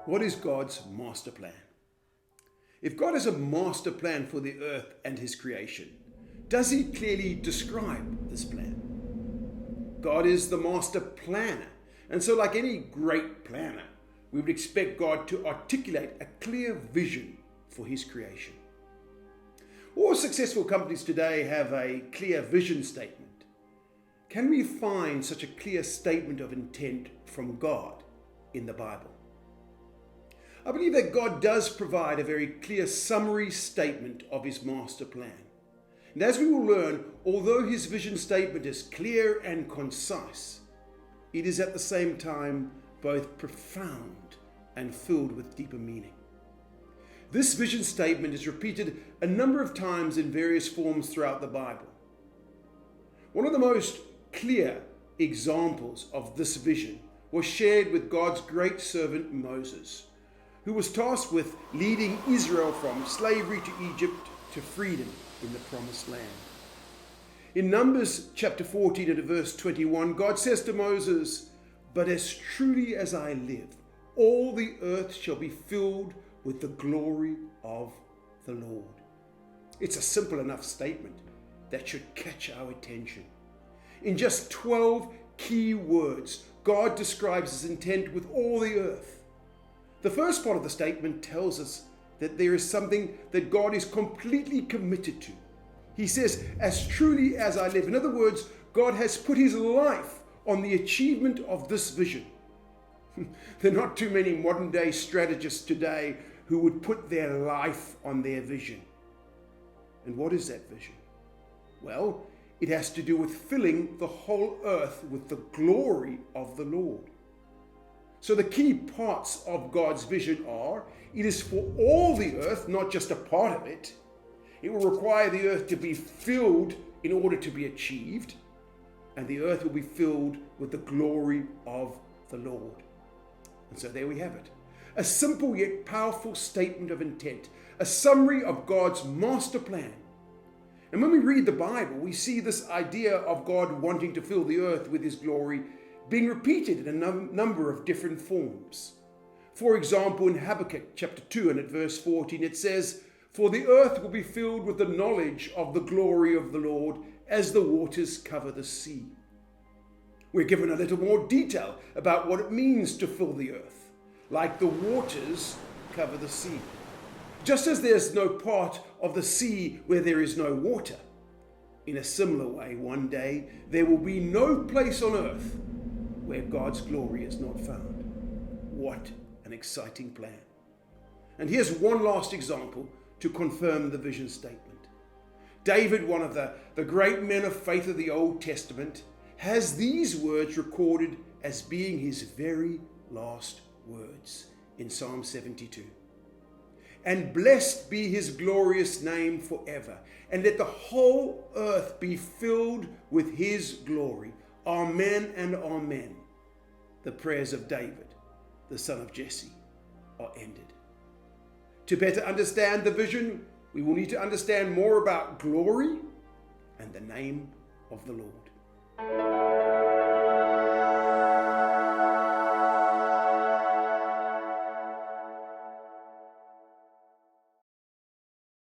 What is God's master plan? If God has a master plan for the earth and his creation, does he clearly describe this plan? God is the master planner, and so like any great planner, we would expect God to articulate a clear vision for his creation. All successful companies today have a clear vision statement. Can we find such a clear statement of intent from God in the Bible? I believe that God does provide a very clear summary statement of his master plan. And as we will learn, although his vision statement is clear and concise, it is at the same time both profound and filled with deeper meaning. This vision statement is repeated a number of times in various forms throughout the Bible. One of the most clear examples of this vision was shared with God's great servant Moses, who was tasked with leading Israel from slavery to Egypt to freedom in the promised land. In Numbers chapter 14 and verse 21, God says to Moses, "But as truly as I live, all the earth shall be filled with the glory of the Lord." It's a simple enough statement that should catch our attention. In just 12 key words, God describes his intent with all the earth. The first part of the statement tells us that there is something that God is completely committed to. He says, "As truly as I live." In other words, God has put his life on the achievement of this vision. There are not too many modern day strategists today who would put their life on their vision. And what is that vision? Well, it has to do with filling the whole earth with the glory of the Lord. So the key parts of God's vision are, it is for all the earth, not just a part of it. It will require the earth to be filled in order to be achieved, and the earth will be filled with the glory of the Lord. And so there we have it. A simple yet powerful statement of intent, a summary of God's master plan. And when we read the Bible, we see this idea of God wanting to fill the earth with his glory being repeated in a number of different forms. For example, in Habakkuk chapter 2 and at verse 14, it says, "For the earth will be filled with the knowledge of the glory of the Lord as the waters cover the sea." We're given a little more detail about what it means to fill the earth, like the waters cover the sea. Just as there's no part of the sea where there is no water, in a similar way, one day there will be no place on earth where God's glory is not found. What an exciting plan. And here's one last example to confirm the vision statement. David, one of the great men of faith of the Old Testament, has these words recorded as being his very last words in Psalm 72. "And blessed be his glorious name forever, and let the whole earth be filled with his glory. Amen and amen." The prayers of David, the son of Jesse, are ended. To better understand the vision, we will need to understand more about glory and the name of the Lord.